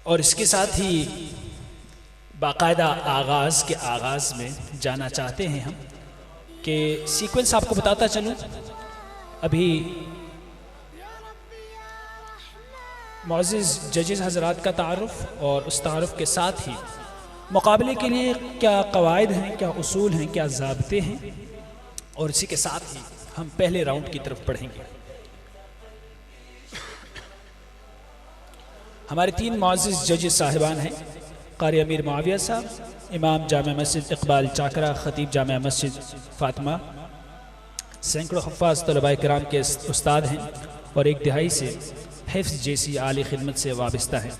اور اس کے ساتھ ہی باقاعدہ آغاز کے آغاز میں جانا چاہتے ہیں ہم کہ سیکوینس آپ کو بتاتا چلوں. ابھی معزز ججز حضرات کا تعارف اور اس تعارف کے ساتھ ہی مقابلے کے لیے کیا قواعد ہیں، کیا اصول ہیں، کیا ضابطے ہیں، اور اسی کے ساتھ ہی ہم پہلے راؤنڈ کی طرف بڑھیں گے. ہمارے 3 معزز ججز صاحبان ہیں. قاری امیر معاویہ صاحب، امام جامع مسجد اقبال چاکرہ، خطیب جامع مسجد فاطمہ، سینکڑوں حفاظ طلباء کرام کے استاد ہیں اور 1 دہائی سے حفظ جیسی عالی خدمت سے وابستہ ہیں.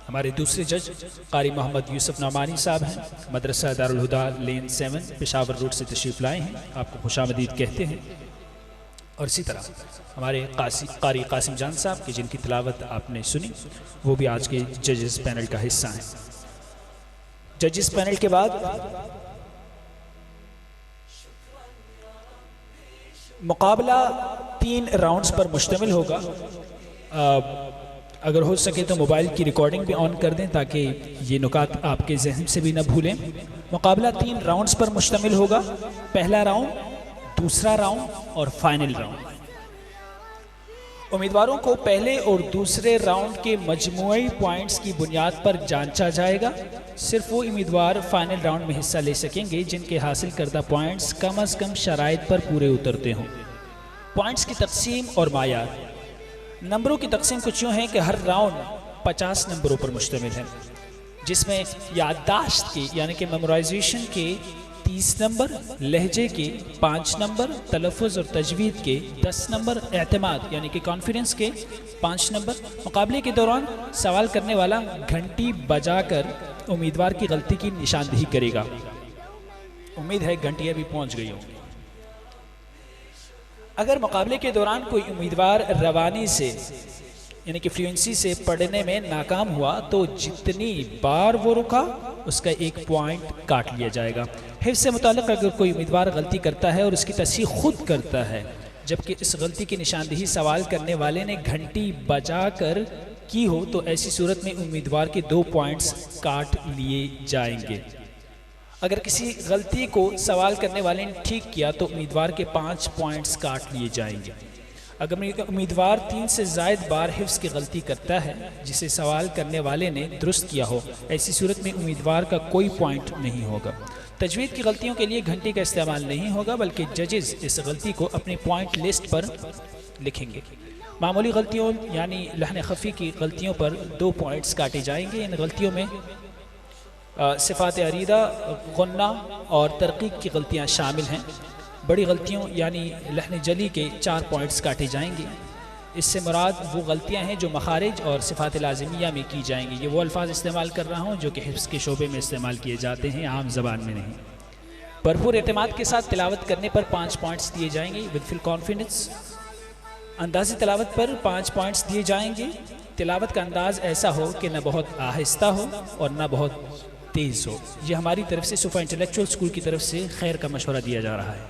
ہمارے دوسرے جج قاری محمد یوسف نعمانی صاحب ہیں، مدرسہ دارالہدیٰ لین 7 پشاور روڈ سے تشریف لائے ہیں، آپ کو خوش آمدید کہتے ہیں. اور اسی طرح ہمارے قاری قاسم جان صاحب کی جن کی تلاوت آپ نے سنی، وہ بھی آج کے ججز پینل کا حصہ ہیں. ججز پینل کے بعد مقابلہ 3 راؤنڈز پر مشتمل ہوگا. اگر ہو سکے تو موبائل کی ریکارڈنگ بھی آن کر دیں تاکہ یہ نکات آپ کے ذہن سے بھی نہ بھولیں. مقابلہ 3 راؤنڈز پر مشتمل ہوگا. پہلا راؤنڈ، دوسرا راؤنڈ اور فائنل راؤنڈ. امیدواروں کو پہلے اور دوسرے راؤنڈ کے مجموعی پوائنٹس کی بنیاد پر جانچا جائے گا. صرف وہ امیدوار فائنل راؤنڈ میں حصہ لے سکیں گے جن کے حاصل کردہ پوائنٹس کم از کم شرائط پر پورے اترتے ہوں. پوائنٹس کی تقسیم اور معیار. نمبروں کی تقسیم کچھ یوں ہے کہ ہر راؤنڈ 50 نمبروں پر مشتمل ہے، جس میں یادداشت کے یعنی کہ میمورائزیشن کے 30 نمبر، لہجے کے 5 نمبر، تلفظ اور تجوید کے 10 نمبر، اعتماد یعنی کہ کانفیڈنس کے 5 نمبر. مقابلے کے دوران سوال کرنے والا گھنٹی بجا کر امیدوار کی غلطی کی نشاندہی کرے گا. امید ہے گھنٹی ابھی پہنچ گئی ہوں. اگر مقابلے کے دوران کوئی امیدوار روانی سے یعنی کہ فلوئنسی سے پڑھنے میں ناکام ہوا تو جتنی بار وہ رکا اس کا 1 پوائنٹ کاٹ لیا جائے گا. حفظ سے متعلق اگر کوئی امیدوار غلطی کرتا ہے اور اس کی تصحیح خود کرتا ہے جبکہ اس غلطی کی نشاندہی سوال کرنے والے نے گھنٹی بجا کر کی ہو تو ایسی صورت میں امیدوار کے 2 پوائنٹس کاٹ لیے جائیں گے. اگر کسی غلطی کو سوال کرنے والے نے ٹھیک کیا تو امیدوار کے 5 پوائنٹس کاٹ لیے جائیں گے. اگر امیدوار 3 سے زائد بار حفظ کی غلطی کرتا ہے جسے سوال کرنے والے نے درست کیا ہو، ایسی صورت میں امیدوار کا کوئی پوائنٹ نہیں ہوگا. تجوید کی غلطیوں کے لیے گھنٹی کا استعمال نہیں ہوگا بلکہ ججز اس غلطی کو اپنی پوائنٹ لسٹ پر لکھیں گے. معمولی غلطیوں یعنی لحن خفی کی غلطیوں پر 2 پوائنٹس کاٹے جائیں گے. ان غلطیوں میں صفات عریضہ، غنہ اور ترقیق کی غلطیاں شامل ہیں. بڑی غلطیوں یعنی لحن جلی کے 4 پوائنٹس کاٹے جائیں گے. اس سے مراد وہ غلطیاں ہیں جو مخارج اور صفات لازمیہ میں کی جائیں گی. یہ وہ الفاظ استعمال کر رہا ہوں جو کہ حفظ کے شعبے میں استعمال کیے جاتے ہیں، عام زبان میں نہیں. بھرپور اعتماد کے ساتھ تلاوت کرنے پر 5 پوائنٹس دیے جائیں گے. ود فل کانفیڈنس اندازی تلاوت پر 5 پوائنٹس دیے جائیں گے. تلاوت کا انداز ایسا ہو کہ نہ بہت آہستہ ہو اور نہ بہت تیز ہو. یہ ہماری طرف سے صوفہ انٹلیکچول اسکول کی طرف سے خیر کا مشورہ دیا جا رہا ہے.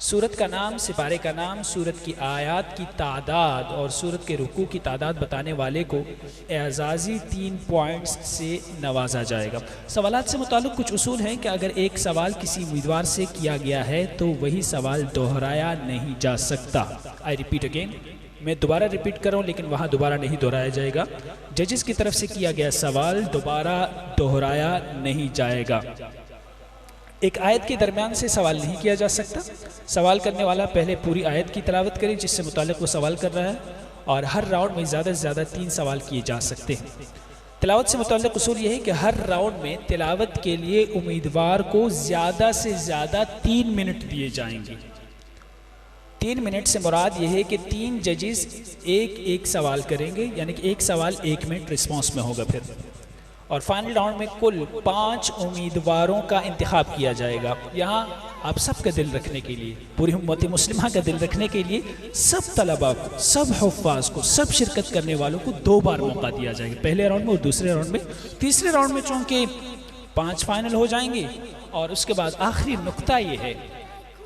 سورت کا نام، سپارے کا نام، سورت کی آیات کی تعداد اور سورت کے رکوع کی تعداد بتانے والے کو اعزازی 3 پوائنٹس سے نوازا جائے گا. سوالات سے متعلق کچھ اصول ہیں کہ اگر ایک سوال کسی امیدوار سے کیا گیا ہے تو وہی سوال دہرایا نہیں جا سکتا. آئی ریپیٹ اگین، میں دوبارہ ریپیٹ کر رہا ہوں لیکن وہاں دوبارہ نہیں دہرایا جائے گا. ججز کی طرف سے کیا گیا سوال دوبارہ دہرایا نہیں جائے گا. ایک آیت کے درمیان سے سوال نہیں کیا جا سکتا. سوال کرنے والا پہلے پوری آیت کی تلاوت کرے جس سے متعلق وہ سوال کر رہا ہے، اور ہر راؤنڈ میں زیادہ سے زیادہ 3 سوال کیے جا سکتے ہیں. تلاوت سے متعلق اصول یہ ہے کہ ہر راؤنڈ میں تلاوت کے لیے امیدوار کو زیادہ سے زیادہ 3 منٹ دیے جائیں گے. 3 منٹ سے مراد یہ ہے کہ 3 ججز ایک سوال کریں گے، یعنی کہ ایک سوال 1 منٹ رسپانس میں ہوگا. پھر اور فائنل راؤنڈ میں کل 5 امیدواروں کا انتخاب کیا جائے گا. یہاں آپ سب کا دل رکھنے کے لیے، پوری امت مسلمہ کا دل رکھنے کے لیے سب طلباء کو، سب حفاظ کو، سب شرکت کرنے والوں کو 2 بار موقع دیا جائے گا، پہلے راؤنڈ میں اور دوسرے راؤنڈ میں. تیسرے راؤنڈ میں چونکہ 5 فائنل ہو جائیں گے. اور اس کے بعد آخری نقطہ یہ ہے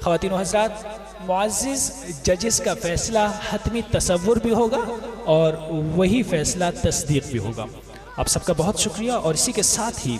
خواتین و حضرات، معزز ججز کا فیصلہ حتمی تصور بھی ہوگا اور وہی فیصلہ تصدیق بھی ہوگا۔ آپ سب کا بہت شکریہ، اور اسی کے ساتھ ہی